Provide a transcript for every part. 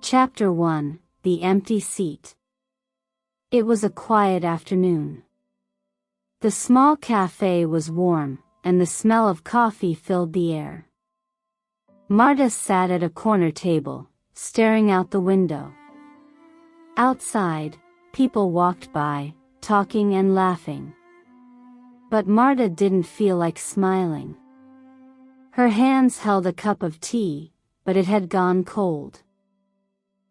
Chapter 1: The Empty Seat. It was a quiet afternoon. The small cafe was warm, and the smell of coffee filled the air. Marta sat at a corner table, staring out the window. Outside, people walked by, talking and laughing. But Marta didn't feel like smiling. Her hands held a cup of tea, but it had gone cold.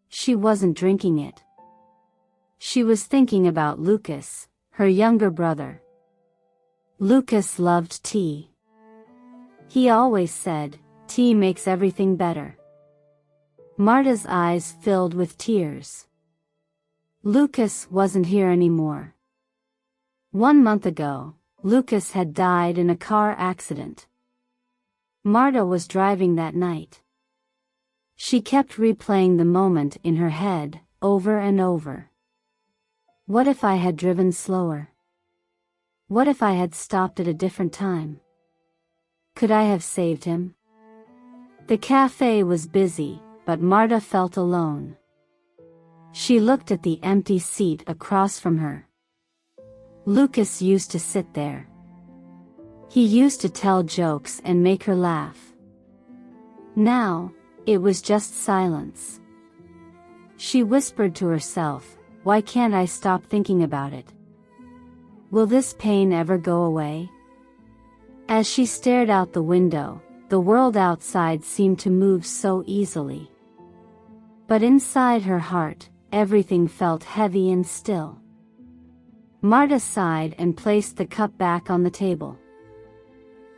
She wasn't drinking it. She was thinking about Lucas, her younger brother. Lucas loved tea. He always said, "Tea makes everything better." Marta's eyes filled with tears. Lucas wasn't here anymore. 1 month ago, Lucas had died in a car accident. Marta was driving that night. She kept replaying the moment in her head, over and over. What if I had driven slower? What if I had stopped at a different time? Could I have saved him? The cafe was busy, but Marta felt alone. She looked at the empty seat across from her. Lucas used to sit there. He used to tell jokes and make her laugh. Now, it was just silence. She whispered to herself, "Why can't I stop thinking about it? Will this pain ever go away?" As she stared out the window, the world outside seemed to move so easily. But inside her heart, everything felt heavy and still. Marta sighed and placed the cup back on the table.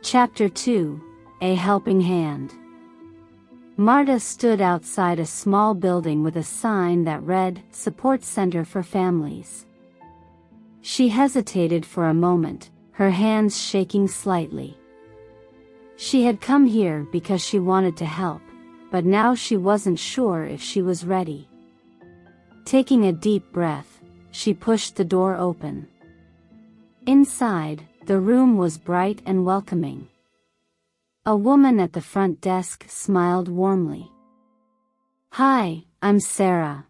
Chapter 2: A Helping Hand. Marta stood outside a small building with a sign that read, "Support Center for Families." She hesitated for a moment, her hands shaking slightly. She had come here because she wanted to help, but now she wasn't sure if she was ready. Taking a deep breath, she pushed the door open. Inside, the room was bright and welcoming. A woman at the front desk smiled warmly. "Hi, I'm Sarah.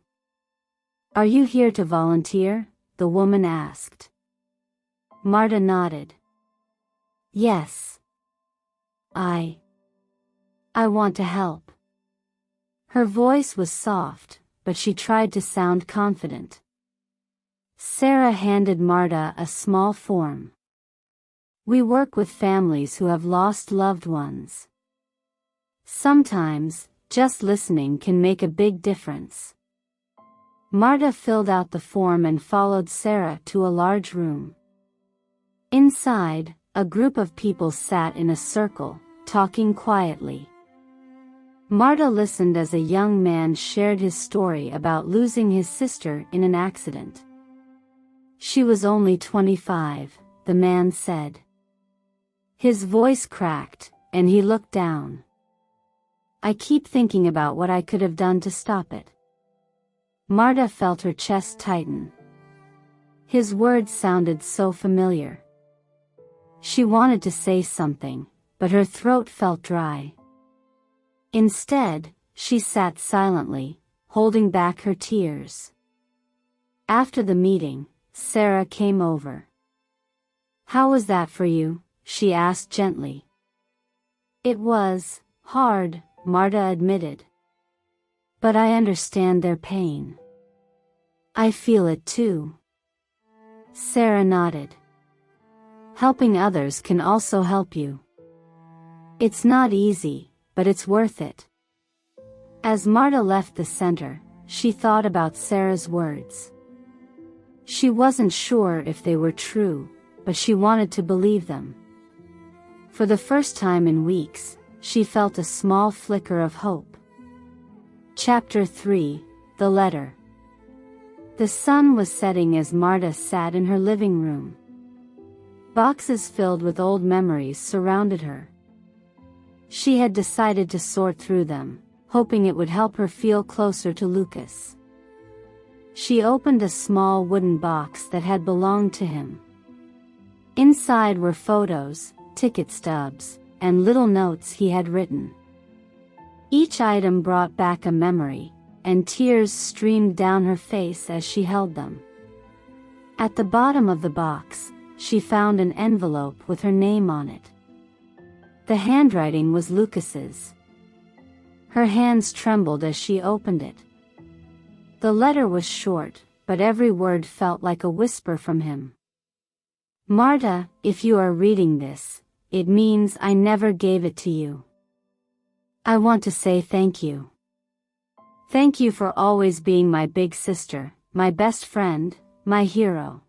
Are you here to volunteer?" the woman asked. Marta nodded. "Yes. I want to help." Her voice was soft, but she tried to sound confident. Sarah handed Marta a small form. "We work with families who have lost loved ones. Sometimes, just listening can make a big difference." Marta filled out the form and followed Sarah to a large room. Inside, a group of people sat in a circle, talking quietly. Marta listened as a young man shared his story about losing his sister in an accident. "She was only 25, the man said. His voice cracked, and he looked down. "I keep thinking about what I could have done to stop it." Marta felt her chest tighten. His words sounded so familiar. She wanted to say something, but her throat felt dry. Instead, she sat silently, holding back her tears. After the meeting, Sarah came over. "How was that for you?" she asked gently. "It was hard," Marta admitted. "But I understand their pain. I feel it too." Sarah nodded. "Helping others can also help you. It's not easy, but it's worth it." As Marta left the center, she thought about Sarah's words. She wasn't sure if they were true, but she wanted to believe them. For the first time in weeks, she felt a small flicker of hope. Chapter 3: The Letter. The sun was setting as Marta sat in her living room. Boxes filled with old memories surrounded her. She had decided to sort through them, hoping it would help her feel closer to Lucas. She opened a small wooden box that had belonged to him. Inside were photos, ticket stubs, and little notes he had written. Each item brought back a memory, and tears streamed down her face as she held them. At the bottom of the box, she found an envelope with her name on it. The handwriting was Lucas's. Her hands trembled as she opened it. The letter was short, but every word felt like a whisper from him. Marta, if you are reading this, it means I never gave it to you. I want to say thank you. Thank you for always being my big sister, my best friend, my hero.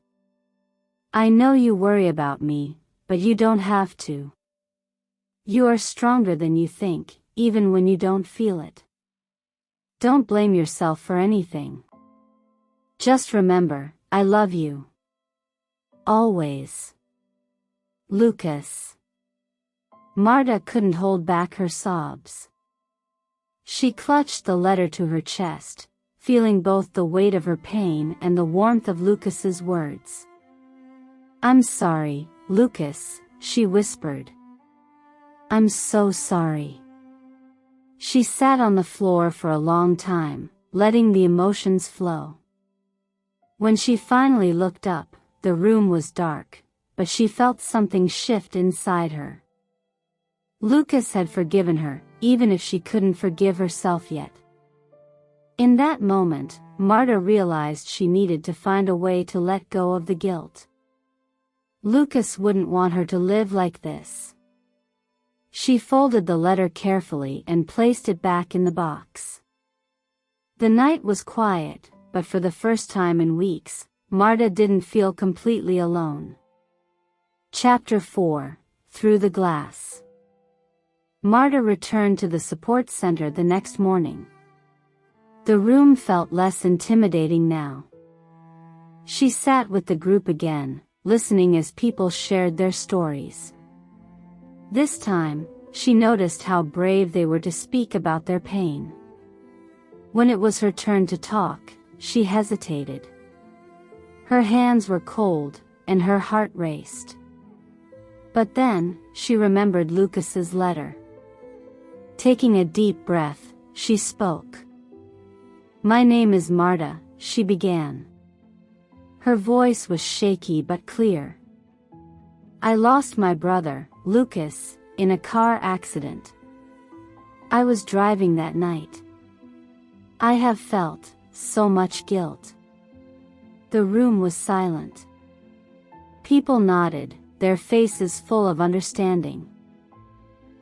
I know you worry about me, but you don't have to. You are stronger than you think, even when you don't feel it. Don't blame yourself for anything. Just remember, I love you. Always. Lucas. Marta couldn't hold back her sobs. She clutched the letter to her chest, feeling both the weight of her pain and the warmth of Lucas's words. I'm sorry, Lucas, she whispered. I'm so sorry. She sat on the floor for a long time, letting the emotions flow. When she finally looked up, the room was dark, but she felt something shift inside her. Lucas had forgiven her, even if she couldn't forgive herself yet. In that moment, Marta realized she needed to find a way to let go of the guilt. Lucas wouldn't want her to live like this. She folded the letter carefully and placed it back in the box. The night was quiet, but for the first time in weeks, Marta didn't feel completely alone. Chapter 4: Through the Glass. Marta returned to the support center the next morning. The room felt less intimidating now. She sat with the group again, listening as people shared their stories. This time, she noticed how brave they were to speak about their pain. When it was her turn to talk, she hesitated. Her hands were cold, and her heart raced. But then, she remembered Lucas's letter. Taking a deep breath, she spoke. My name is Marta, she began. Her voice was shaky but clear. I lost my brother, Lucas, in a car accident. I was driving that night. I have felt so much guilt. The room was silent. People nodded, their faces full of understanding.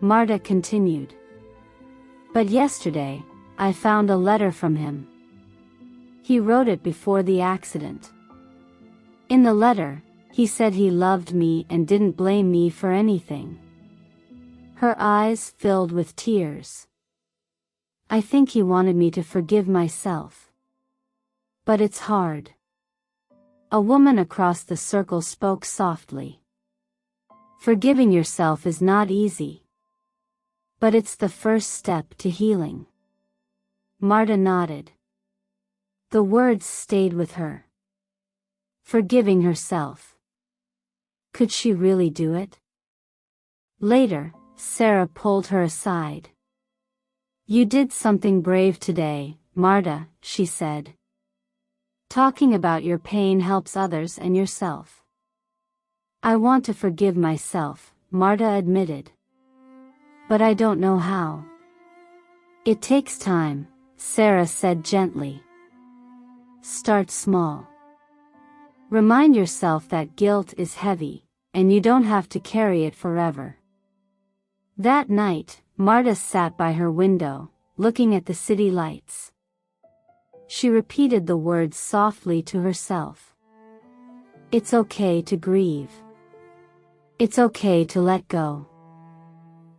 Marta continued. But yesterday, I found a letter from him. He wrote it before the accident. In the letter, he said he loved me and didn't blame me for anything. Her eyes filled with tears. I think he wanted me to forgive myself. But it's hard. A woman across the circle spoke softly. Forgiving yourself is not easy. But it's the first step to healing. Marta nodded. The words stayed with her. Forgiving herself. Could she really do it? Later, Sarah pulled her aside. You did something brave today, Marta, she said. Talking about your pain helps others and yourself. I want to forgive myself, Marta admitted. But I don't know how. It takes time, Sarah said gently. Start small. Remind yourself that guilt is heavy, and you don't have to carry it forever. That night, Marta sat by her window, looking at the city lights. She repeated the words softly to herself. It's okay to grieve. It's okay to let go.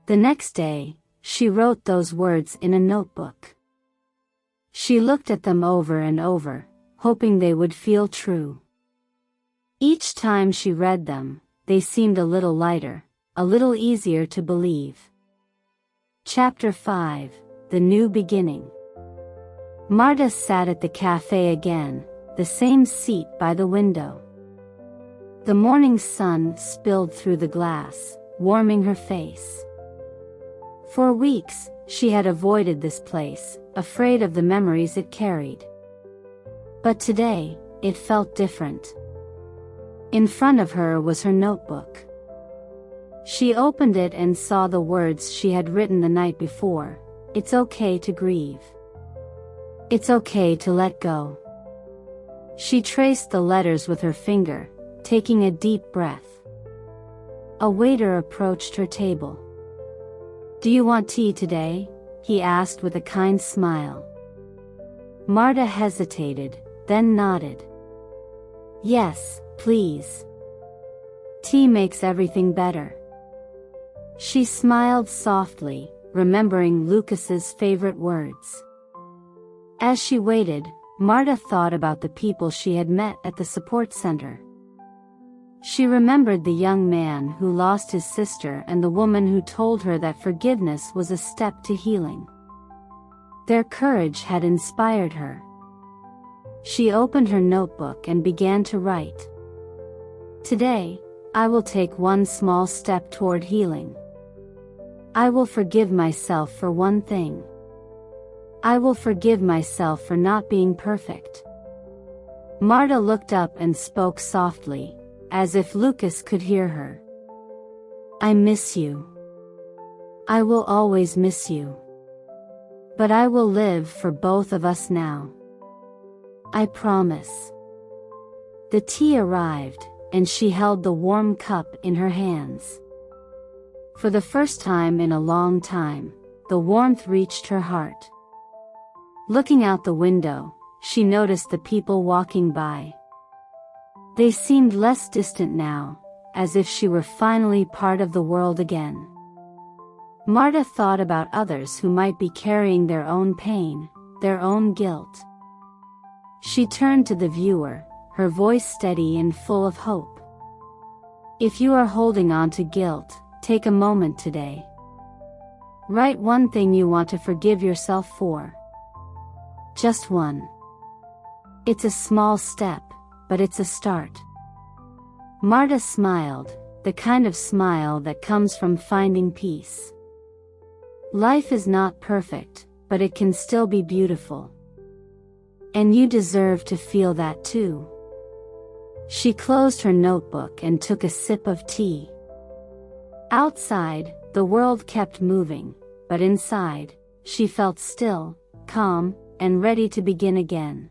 The next day, she wrote those words in a notebook. She looked at them over and over, hoping they would feel true. Each time she read them, they seemed a little lighter, a little easier to believe. Chapter 5: The New Beginning. Marta sat at the cafe again, the same seat by the window. The morning sun spilled through the glass, warming her face. For weeks, she had avoided this place, afraid of the memories it carried. But today, it felt different. In front of her was her notebook. She opened it and saw the words she had written the night before. It's okay to grieve. It's okay to let go. She traced the letters with her finger, taking a deep breath. A waiter approached her table. "Do you want tea today?" he asked with a kind smile. Marta hesitated, then nodded. "Yes, please. Tea makes everything better." She smiled softly, remembering Lucas's favorite words. As she waited, Marta thought about the people she had met at the support center. She remembered the young man who lost his sister and the woman who told her that forgiveness was a step to healing. Their courage had inspired her. She opened her notebook and began to write. "Today, I will take one small step toward healing. I will forgive myself for one thing. I will forgive myself for not being perfect." Marta looked up and spoke softly, as if Lucas could hear her. "I miss you. I will always miss you. But I will live for both of us now. I promise." The tea arrived, and she held the warm cup in her hands. For the first time in a long time, the warmth reached her heart. Looking out the window, she noticed the people walking by. They seemed less distant now, as if she were finally part of the world again. Marta thought about others who might be carrying their own pain, their own guilt. She turned to the viewer, her voice steady and full of hope. If you are holding on to guilt, take a moment today. Write one thing you want to forgive yourself for. Just one. It's a small step, but it's a start. Marta smiled, the kind of smile that comes from finding peace. Life is not perfect, but it can still be beautiful. And you deserve to feel that too. She closed her notebook and took a sip of tea. Outside, the world kept moving, but inside, she felt still, calm, and ready to begin again.